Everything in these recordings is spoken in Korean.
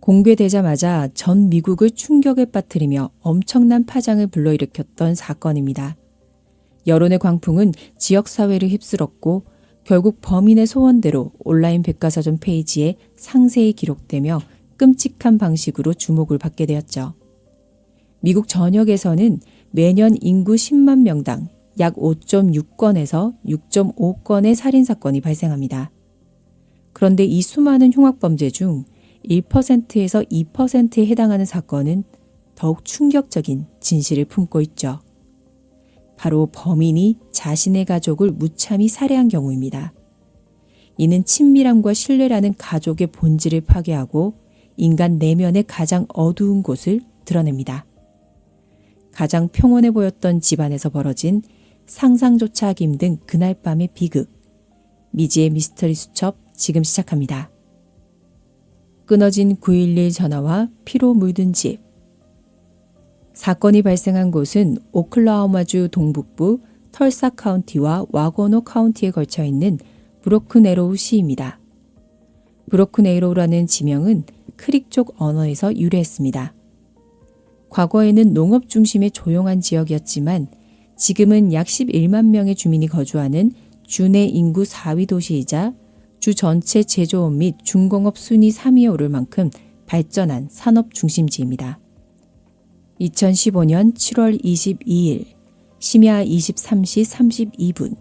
공개되자마자 전 미국을 충격에 빠뜨리며 엄청난 파장을 불러일으켰던 사건입니다. 여론의 광풍은 지역사회를 휩쓸었고 결국 범인의 소원대로 온라인 백과사전 페이지에 상세히 기록되며 끔찍한 방식으로 주목을 받게 되었죠. 미국 전역에서는 매년 인구 10만 명당 약 5.6건에서 6.5건의 살인사건이 발생합니다. 그런데 이 수많은 흉악범죄 중 1%에서 2%에 해당하는 사건은 더욱 충격적인 진실을 품고 있죠. 바로 범인이 자신의 가족을 무참히 살해한 경우입니다. 이는 친밀함과 신뢰라는 가족의 본질을 파괴하고 인간 내면의 가장 어두운 곳을 드러냅니다. 가장 평온해 보였던 집안에서 벌어진 상상조차 하기 힘든 그날 밤의 비극. 미지의 미스터리 수첩 지금 시작합니다. 끊어진 911 전화와 피로 물든 집. 사건이 발생한 곳은 오클라호마주 동북부 털사 카운티와 와고노 카운티에 걸쳐 있는 브로큰 에로우 시입니다. 브로큰 에로우라는 지명은 크릭 쪽 언어에서 유래했습니다. 과거에는 농업 중심의 조용한 지역이었지만 지금은 약 11만 명의 주민이 거주하는 주 내 인구 4위 도시이자 주 전체 제조업 및 중공업 순위 3위에 오를 만큼 발전한 산업 중심지입니다. 2015년 7월 22일 심야 23시 32분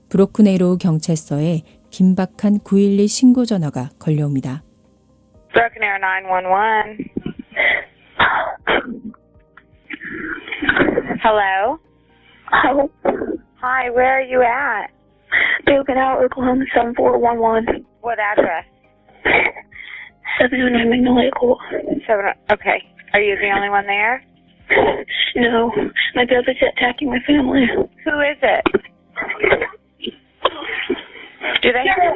브로큰 에로우 경찰서에 긴박한 911 신고 전화가 걸려옵니다. Broken Arrow 911. Hello? Hello. Hi, where are you at? Broken Arrow, Oklahoma 7411. What address? 709 Magnolia Court. Okay. Are you the only one there? No, my brother's attacking my family. Who is it? Do they have...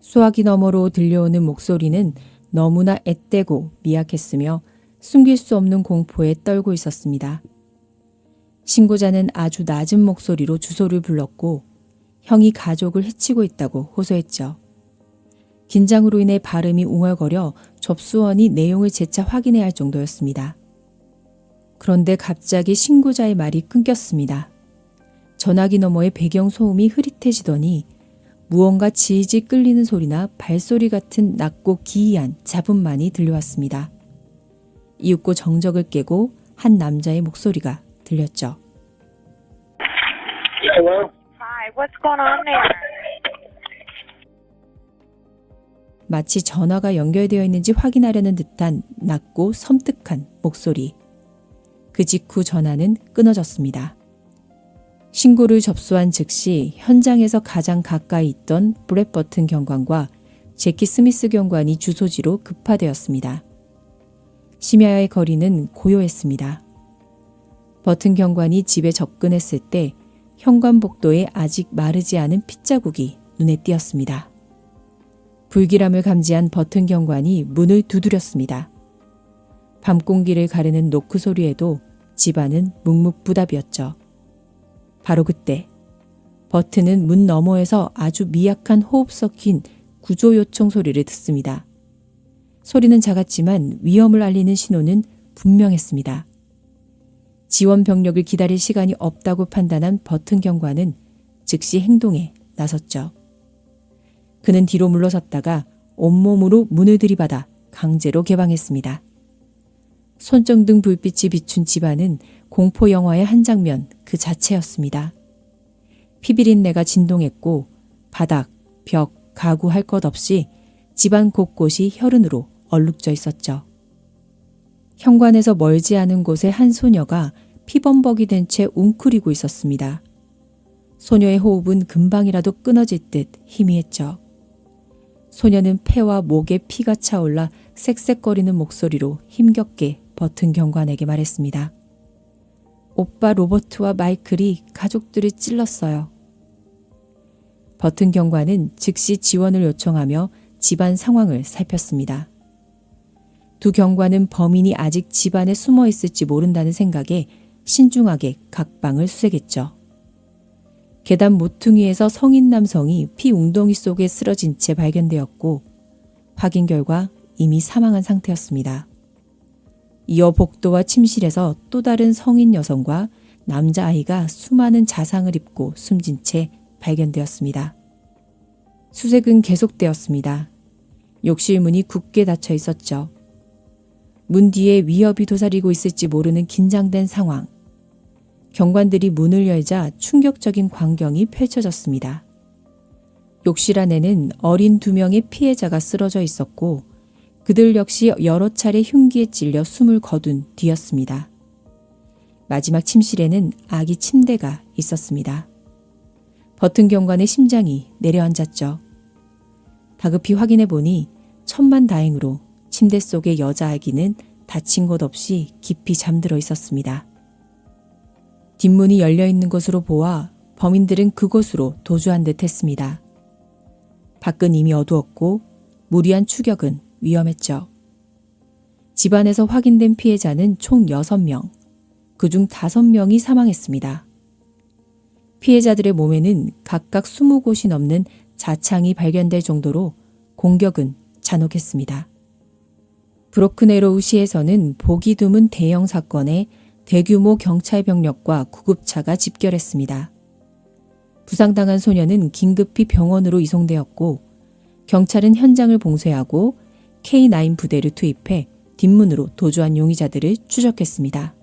수화기 너머로 들려오는 목소리는 너무나 앳되고 미약했으며 숨길 수 없는 공포에 떨고 있었습니다. 신고자는 아주 낮은 목소리로 주소를 불렀고 형이 가족을 해치고 있다고 호소했죠. 긴장으로 인해 발음이 웅얼거려 접수원이 내용을 재차 확인해야 할 정도였습니다. 그런데 갑자기 신고자의 말이 끊겼습니다. 전화기 너머의 배경 소음이 흐릿해지더니 무언가 질질 끌리는 소리나 발소리 같은 낮고 기이한 잡음만이 들려왔습니다. 이윽고 정적을 깨고 한 남자의 목소리가 들렸죠. Hello? Hi, what's going on there? 마치 전화가 연결되어 있는지 확인하려는 듯한 낮고 섬뜩한 목소리. 그 직후 전화는 끊어졌습니다. 신고를 접수한 즉시 현장에서 가장 가까이 있던 브렛 버튼 경관과 제키 스미스 경관이 주소지로 급파되었습니다. 심야의 거리는 고요했습니다. 버튼 경관이 집에 접근했을 때 현관복도에 아직 마르지 않은 핏자국이 눈에 띄었습니다. 불길함을 감지한 버튼 경관이 문을 두드렸습니다. 밤 공기를 가르는 노크 소리에도 집안은 묵묵부답이었죠. 바로 그때 버튼은 문 너머에서 아주 미약한 호흡 섞인 구조 요청 소리를 듣습니다. 소리는 작았지만 위험을 알리는 신호는 분명했습니다. 지원 병력을 기다릴 시간이 없다고 판단한 버튼 경관은 즉시 행동에 나섰죠. 그는 뒤로 물러섰다가 온몸으로 문을 들이받아 강제로 개방했습니다. 손전등 불빛이 비춘 집안은 공포 영화의 한 장면 그 자체였습니다. 피비린내가 진동했고 바닥, 벽, 가구 할 것 없이 집안 곳곳이 혈흔으로 얼룩져 있었죠. 현관에서 멀지 않은 곳에 한 소녀가 피범벅이 된 채 웅크리고 있었습니다. 소녀의 호흡은 금방이라도 끊어질 듯 희미했죠. 소녀는 폐와 목에 피가 차올라 쌕쌕거리는 목소리로 힘겹게 버튼 경관에게 말했습니다. 오빠 로버트와 마이클이 가족들을 찔렀어요. 버튼 경관은 즉시 지원을 요청하며 집안 상황을 살폈습니다. 두 경관은 범인이 아직 집안에 숨어 있을지 모른다는 생각에 신중하게 각 방을 수색했죠. 계단 모퉁이에서 성인 남성이 피 웅덩이 속에 쓰러진 채 발견되었고 확인 결과 이미 사망한 상태였습니다. 이어 복도와 침실에서 또 다른 성인 여성과 남자아이가 수많은 자상을 입고 숨진 채 발견되었습니다. 수색은 계속되었습니다. 욕실 문이 굳게 닫혀 있었죠. 문 뒤에 위협이 도사리고 있을지 모르는 긴장된 상황. 경관들이 문을 열자 충격적인 광경이 펼쳐졌습니다. 욕실 안에는 어린 2명의 피해자가 쓰러져 있었고 그들 역시 여러 차례 흉기에 찔려 숨을 거둔 뒤였습니다. 마지막 침실에는 아기 침대가 있었습니다. 버튼 경관의 심장이 내려앉았죠. 다급히 확인해 보니 천만다행으로 침대 속의 여자 아기는 다친 곳 없이 깊이 잠들어 있었습니다. 뒷문이 열려있는 것으로 보아 범인들은 그곳으로 도주한 듯 했습니다. 밖은 이미 어두웠고 무리한 추격은 위험했죠. 집안에서 확인된 피해자는 총 6명, 그중 5명이 사망했습니다. 피해자들의 몸에는 각각 20곳이 넘는 자창이 발견될 정도로 공격은 잔혹했습니다. 브로큰에로우시에서는 보기 드문 대형 사건에 대규모 경찰 병력과 구급차가 집결했습니다. 부상당한 소녀는 긴급히 병원으로 이송되었고 경찰은 현장을 봉쇄하고 K9 부대를 투입해 뒷문으로 도주한 용의자들을 추적했습니다.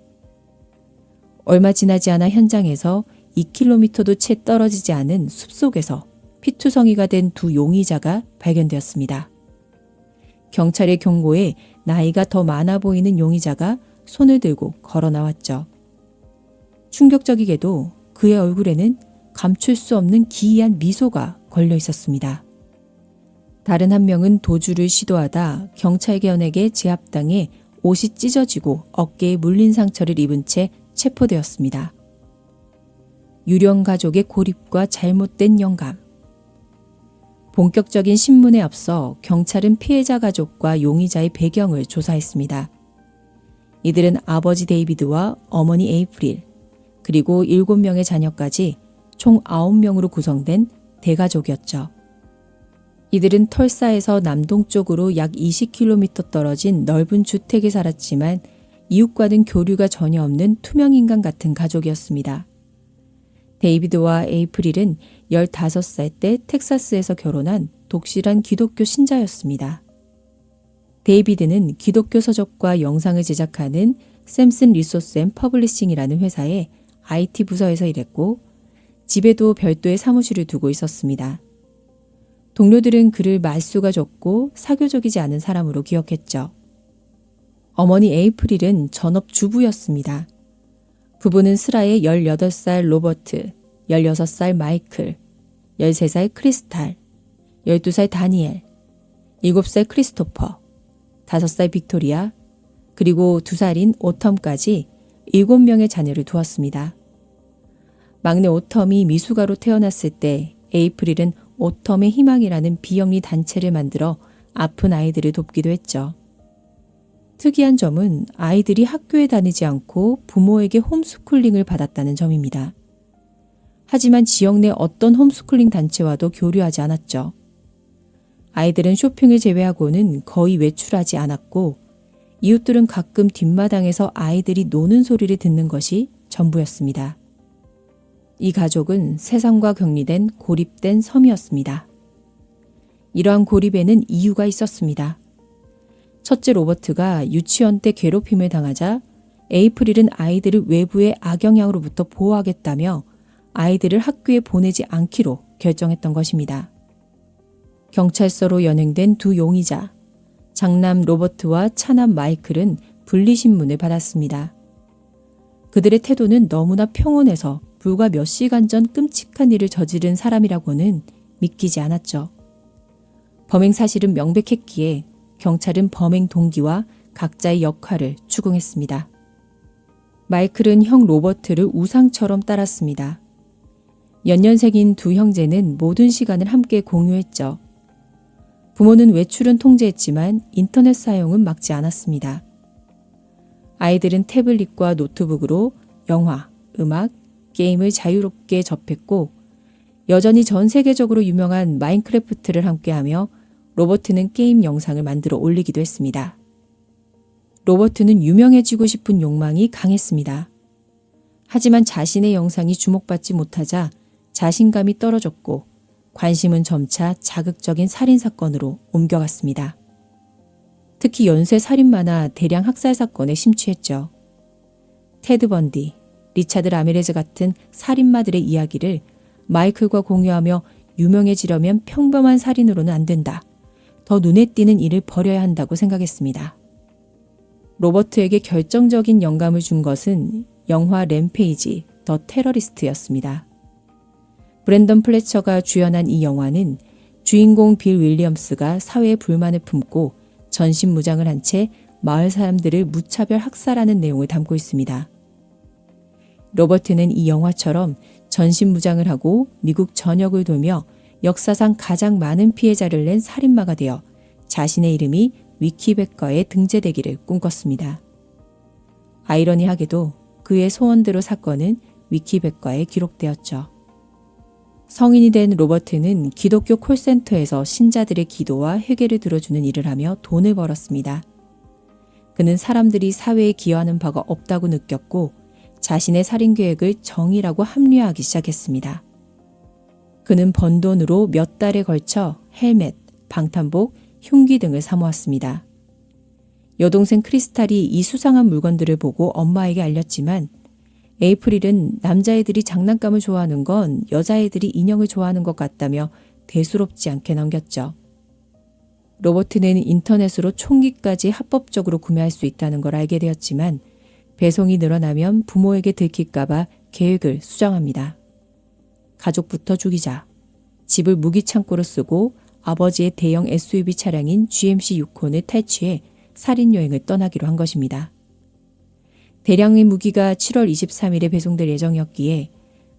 얼마 지나지 않아 현장에서 2km도 채 떨어지지 않은 숲속에서 피투성이가 된 2 용의자가 발견되었습니다. 경찰의 경고에 나이가 더 많아 보이는 용의자가 손을 들고 걸어 나왔죠. 충격적이게도 그의 얼굴에는 감출 수 없는 기이한 미소가 걸려 있었습니다. 다른 한 명은 도주를 시도하다 경찰견에게 제압당해 옷이 찢어지고 어깨에 물린 상처를 입은 채 체포되었습니다. 유령 가족의 고립과 잘못된 영감. 본격적인 신문에 앞서 경찰은 피해자 가족과 용의자의 배경을 조사했습니다. 이들은 아버지 데이비드와 어머니 에이프릴, 그리고 7명의 자녀까지 총 9명으로 구성된 대가족이었죠. 이들은 털사에서 남동쪽으로 약 20km 떨어진 넓은 주택에 살았지만 이웃과는 교류가 전혀 없는 투명인간 같은 가족이었습니다. 데이비드와 에이프릴은 15살 때 텍사스에서 결혼한 독실한 기독교 신자였습니다. 데이비드는 기독교 서적과 영상을 제작하는 샘슨 리소스 앤 퍼블리싱이라는 회사의 IT 부서에서 일했고 집에도 별도의 사무실을 두고 있었습니다. 동료들은 그를 말수가 적고 사교적이지 않은 사람으로 기억했죠. 어머니 에이프릴은 전업주부였습니다. 부부는 슬하에 18살 로버트, 16살 마이클, 13살 크리스탈, 12살 다니엘, 7살 크리스토퍼, 5살 빅토리아, 그리고 2살인 오텀까지 7명의 자녀를 두었습니다. 막내 오텀이 미숙아로 태어났을 때 에이프릴은 오텀의 희망이라는 비영리 단체를 만들어 아픈 아이들을 돕기도 했죠. 특이한 점은 아이들이 학교에 다니지 않고 부모에게 홈스쿨링을 받았다는 점입니다. 하지만 지역 내 어떤 홈스쿨링 단체와도 교류하지 않았죠. 아이들은 쇼핑을 제외하고는 거의 외출하지 않았고 이웃들은 가끔 뒷마당에서 아이들이 노는 소리를 듣는 것이 전부였습니다. 이 가족은 세상과 격리된 고립된 섬이었습니다. 이러한 고립에는 이유가 있었습니다. 첫째 로버트가 유치원 때 괴롭힘을 당하자 에이프릴은 아이들을 외부의 악영향으로부터 보호하겠다며 아이들을 학교에 보내지 않기로 결정했던 것입니다. 경찰서로 연행된 2 용의자, 장남 로버트와 차남 마이클은 분리신문을 받았습니다. 그들의 태도는 너무나 평온해서 불과 몇 시간 전 끔찍한 일을 저지른 사람이라고는 믿기지 않았죠. 범행 사실은 명백했기에 경찰은 범행 동기와 각자의 역할을 추궁했습니다. 마이클은 형 로버트를 우상처럼 따랐습니다. 연년생인 2 형제는 모든 시간을 함께 공유했죠. 부모는 외출은 통제했지만 인터넷 사용은 막지 않았습니다. 아이들은 태블릿과 노트북으로 영화, 음악, 게임을 자유롭게 접했고 여전히 전 세계적으로 유명한 마인크래프트를 함께하며 로버트는 게임 영상을 만들어 올리기도 했습니다. 로버트는 유명해지고 싶은 욕망이 강했습니다. 하지만 자신의 영상이 주목받지 못하자 자신감이 떨어졌고 관심은 점차 자극적인 살인사건으로 옮겨갔습니다. 특히 연쇄 살인마나 대량 학살 사건에 심취했죠. 테드 번디, 리차드 라미레즈 같은 살인마들의 이야기를 마이클과 공유하며 유명해지려면 평범한 살인으로는 안 된다. 더 눈에 띄는 일을 벌여야 한다고 생각했습니다. 로버트에게 결정적인 영감을 준 것은 영화 램페이지, 더 테러리스트였습니다. 브랜던 플래처가 주연한 이 영화는 주인공 빌 윌리엄스가 사회에 불만을 품고 전신무장을 한 채 마을 사람들을 무차별 학살하는 내용을 담고 있습니다. 로버트는 이 영화처럼 전신무장을 하고 미국 전역을 돌며 역사상 가장 많은 피해자를 낸 살인마가 되어 자신의 이름이 위키백과에 등재되기를 꿈꿨습니다. 아이러니하게도 그의 소원대로 사건은 위키백과에 기록되었죠. 성인이 된 로버트는 기독교 콜센터에서 신자들의 기도와 회개를 들어주는 일을 하며 돈을 벌었습니다. 그는 사람들이 사회에 기여하는 바가 없다고 느꼈고 자신의 살인 계획을 정의라고 합리화하기 시작했습니다. 그는 번 돈으로 몇 달에 걸쳐 헬멧, 방탄복, 흉기 등을 사모았습니다. 여동생 크리스탈이 이 수상한 물건들을 보고 엄마에게 알렸지만 에이프릴은 남자애들이 장난감을 좋아하는 건 여자애들이 인형을 좋아하는 것 같다며 대수롭지 않게 넘겼죠. 로버트는 인터넷으로 총기까지 합법적으로 구매할 수 있다는 걸 알게 되었지만 배송이 늘어나면 부모에게 들킬까봐 계획을 수정합니다. 가족부터 죽이자. 집을 무기창고로 쓰고 아버지의 대형 SUV 차량인 GMC 유콘을 탈취해 살인여행을 떠나기로 한 것입니다. 대량의 무기가 7월 23일에 배송될 예정이었기에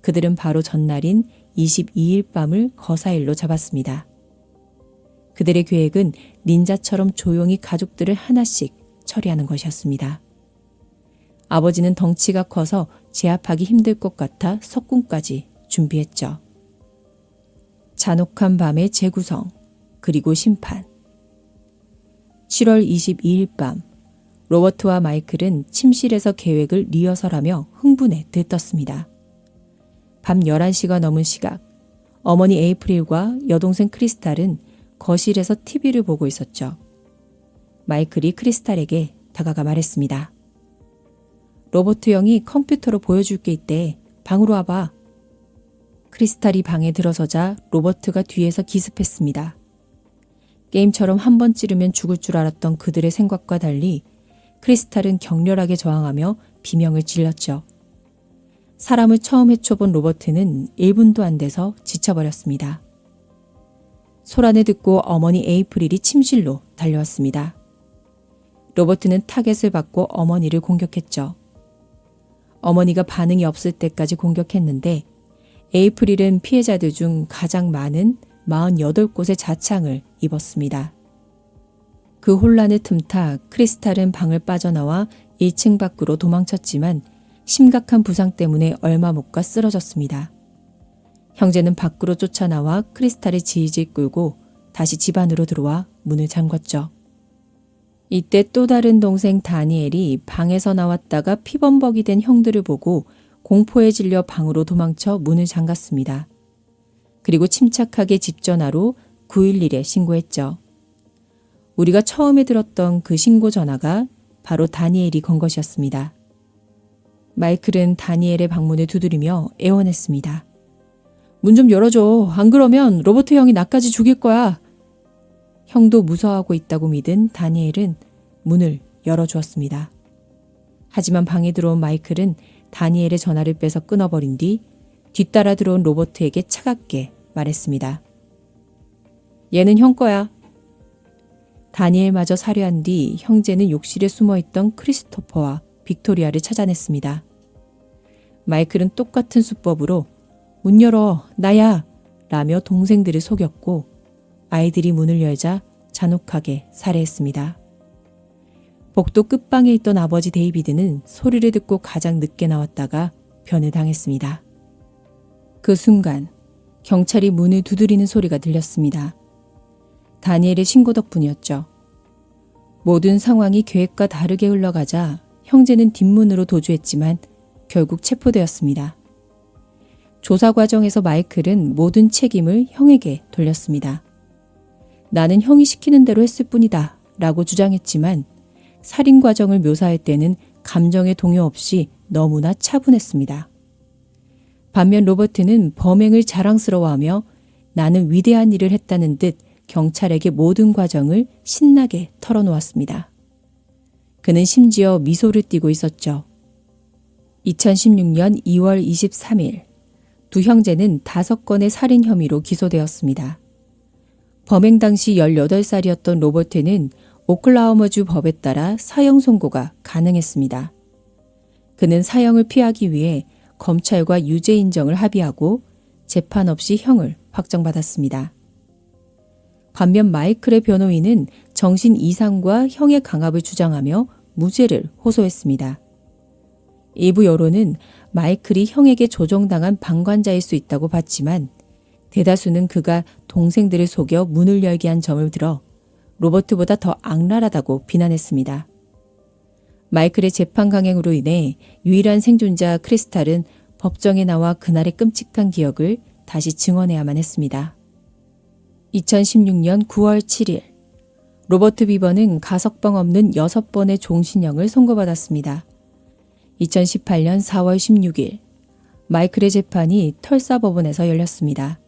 그들은 바로 전날인 22일 밤을 거사일로 잡았습니다. 그들의 계획은 닌자처럼 조용히 가족들을 하나씩 처리하는 것이었습니다. 아버지는 덩치가 커서 제압하기 힘들 것 같아 석궁까지 준비했죠. 잔혹한 밤의 재구성, 그리고 심판. 7월 22일 밤, 로버트와 마이클은 침실에서 계획을 리허설하며 흥분에 들떴습니다. 밤 11시가 넘은 시각, 어머니 에이프릴과 여동생 크리스탈은 거실에서 TV를 보고 있었죠. 마이클이 크리스탈에게 다가가 말했습니다. 로버트 형이 컴퓨터로 보여줄 게 있대. 방으로 와봐. 크리스탈이 방에 들어서자 로버트가 뒤에서 기습했습니다. 게임처럼 한 번 찌르면 죽을 줄 알았던 그들의 생각과 달리 크리스탈은 격렬하게 저항하며 비명을 질렀죠. 사람을 처음 해쳐본 로버트는 1분도 안 돼서 지쳐버렸습니다. 소란을 듣고 어머니 에이프릴이 침실로 달려왔습니다. 로버트는 타겟을 받고 어머니를 공격했죠. 어머니가 반응이 없을 때까지 공격했는데 에이프릴은 피해자들 중 가장 많은 48곳의 자창을 입었습니다. 그 혼란을 틈타 크리스탈은 방을 빠져나와 1층 밖으로 도망쳤지만 심각한 부상 때문에 얼마 못 가 쓰러졌습니다. 형제는 밖으로 쫓아나와 크리스탈을 질질 끌고 다시 집 안으로 들어와 문을 잠궜죠. 이때 또 다른 동생 다니엘이 방에서 나왔다가 피범벅이 된 형들을 보고 공포에 질려 방으로 도망쳐 문을 잠갔습니다. 그리고 침착하게 집 전화로 911에 신고했죠. 우리가 처음에 들었던 그 신고 전화가 바로 다니엘이 건 것이었습니다. 마이클은 다니엘의 방문을 두드리며 애원했습니다. 문 좀 열어줘. 안 그러면 로버트 형이 나까지 죽일 거야. 형도 무서워하고 있다고 믿은 다니엘은 문을 열어주었습니다. 하지만 방에 들어온 마이클은 다니엘의 전화를 빼서 끊어버린 뒤 뒤따라 들어온 로버트에게 차갑게 말했습니다. 얘는 형 거야. 다니엘마저 살해한 뒤 형제는 욕실에 숨어있던 크리스토퍼와 빅토리아를 찾아냈습니다. 마이클은 똑같은 수법으로 문 열어, 나야! 라며 동생들을 속였고 아이들이 문을 열자 잔혹하게 살해했습니다. 복도 끝방에 있던 아버지 데이비드는 소리를 듣고 가장 늦게 나왔다가 변을 당했습니다. 그 순간 경찰이 문을 두드리는 소리가 들렸습니다. 다니엘의 신고 덕분이었죠. 모든 상황이 계획과 다르게 흘러가자 형제는 뒷문으로 도주했지만 결국 체포되었습니다. 조사 과정에서 마이클은 모든 책임을 형에게 돌렸습니다. 나는 형이 시키는 대로 했을 뿐이다 라고 주장했지만 살인 과정을 묘사할 때는 감정의 동요 없이 너무나 차분했습니다. 반면 로버트는 범행을 자랑스러워하며 나는 위대한 일을 했다는 듯 경찰에게 모든 과정을 신나게 털어놓았습니다. 그는 심지어 미소를 띠고 있었죠. 2016년 2월 23일 두 형제는 5건의 살인 혐의로 기소되었습니다. 범행 당시 18살이었던 로버트는 오클라호마주 법에 따라 사형 선고가 가능했습니다. 그는 사형을 피하기 위해 검찰과 유죄 인정을 합의하고 재판 없이 형을 확정받았습니다. 반면 마이클의 변호인은 정신 이상과 형의 강압을 주장하며 무죄를 호소했습니다. 일부 여론은 마이클이 형에게 조종당한 방관자일 수 있다고 봤지만 대다수는 그가 동생들을 속여 문을 열게 한 점을 들어 로버트보다 더 악랄하다고 비난했습니다. 마이클의 재판 강행으로 인해 유일한 생존자 크리스탈은 법정에 나와 그날의 끔찍한 기억을 다시 증언해야만 했습니다. 2016년 9월 7일 로버트 비버는 가석방 없는 6번의 종신형을 선고받았습니다. 2018년 4월 16일 마이클의 재판이 털사 법원에서 열렸습니다.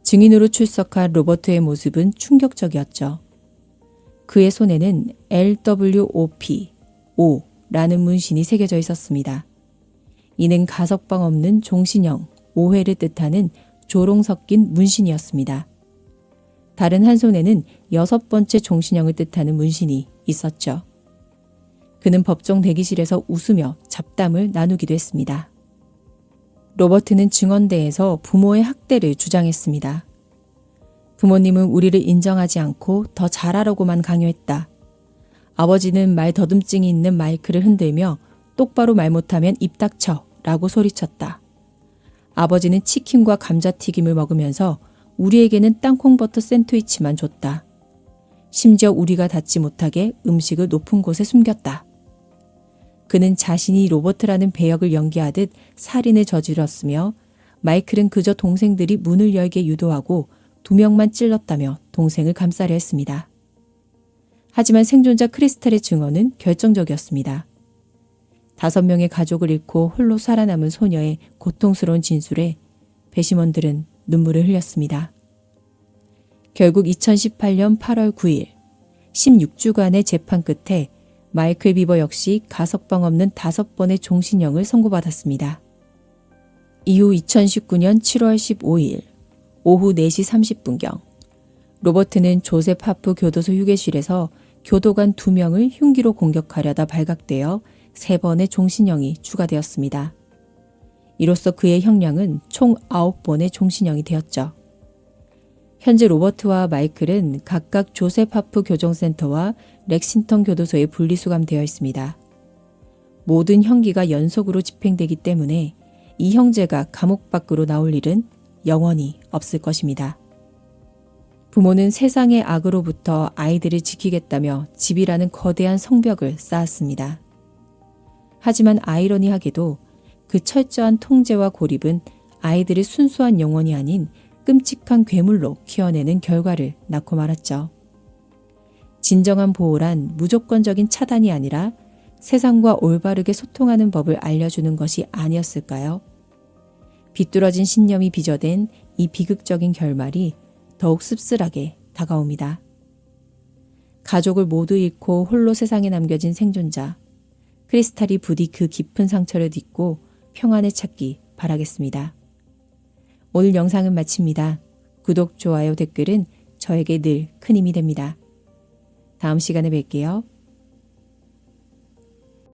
증인으로 출석한 로버트의 모습은 충격적이었죠. 그의 손에는 LWOP, O라는 문신이 새겨져 있었습니다. 이는 가석방 없는 종신형 5회를 뜻하는 조롱 섞인 문신이었습니다. 다른 한 손에는 6번째 종신형을 뜻하는 문신이 있었죠. 그는 법정 대기실에서 웃으며 잡담을 나누기도 했습니다. 로버트는 증언대에서 부모의 학대를 주장했습니다. 부모님은 우리를 인정하지 않고 더 잘하라고만 강요했다. 아버지는 말 더듬증이 있는 마이클을 흔들며 똑바로 말 못하면 입 닥쳐 라고 소리쳤다. 아버지는 치킨과 감자튀김을 먹으면서 우리에게는 땅콩버터 샌드위치만 줬다. 심지어 우리가 닿지 못하게 음식을 높은 곳에 숨겼다. 그는 자신이 로버트라는 배역을 연기하듯 살인을 저질렀으며 마이클은 그저 동생들이 문을 열게 유도하고 2명만 찔렀다며 동생을 감싸려 했습니다. 하지만 생존자 크리스탈의 증언은 결정적이었습니다. 5명의 가족을 잃고 홀로 살아남은 소녀의 고통스러운 진술에 배심원들은 눈물을 흘렸습니다. 결국 2018년 8월 9일 16주간의 재판 끝에 마이클 비버 역시 가석방 없는 5번의 종신형을 선고받았습니다. 이후 2019년 7월 15일 오후 4시 30분경 로버트는 조셉 하프 교도소 휴게실에서 교도관 2명을 흉기로 공격하려다 발각되어 3번의 종신형이 추가되었습니다. 이로써 그의 형량은 총 9번의 종신형이 되었죠. 현재 로버트와 마이클은 각각 조셉 하프 교정센터와 렉싱턴 교도소에 분리수감되어 있습니다. 모든 형기가 연속으로 집행되기 때문에 이 형제가 감옥 밖으로 나올 일은 영원히 없을 것입니다. 부모는 세상의 악으로부터 아이들을 지키겠다며 집이라는 거대한 성벽을 쌓았습니다. 하지만 아이러니하게도 그 철저한 통제와 고립은 아이들을 순수한 영혼이 아닌 끔찍한 괴물로 키워내는 결과를 낳고 말았죠. 진정한 보호란 무조건적인 차단이 아니라 세상과 올바르게 소통하는 법을 알려주는 것이 아니었을까요? 비뚤어진 신념이 빚어낸 이 비극적인 결말이 더욱 씁쓸하게 다가옵니다. 가족을 모두 잃고 홀로 세상에 남겨진 생존자, 크리스탈이 부디 그 깊은 상처를 딛고 평안을 찾기 바라겠습니다. 오늘 영상은 마칩니다. 구독, 좋아요, 댓글은 저에게 늘 큰 힘이 됩니다. 다음 시간에 뵐게요.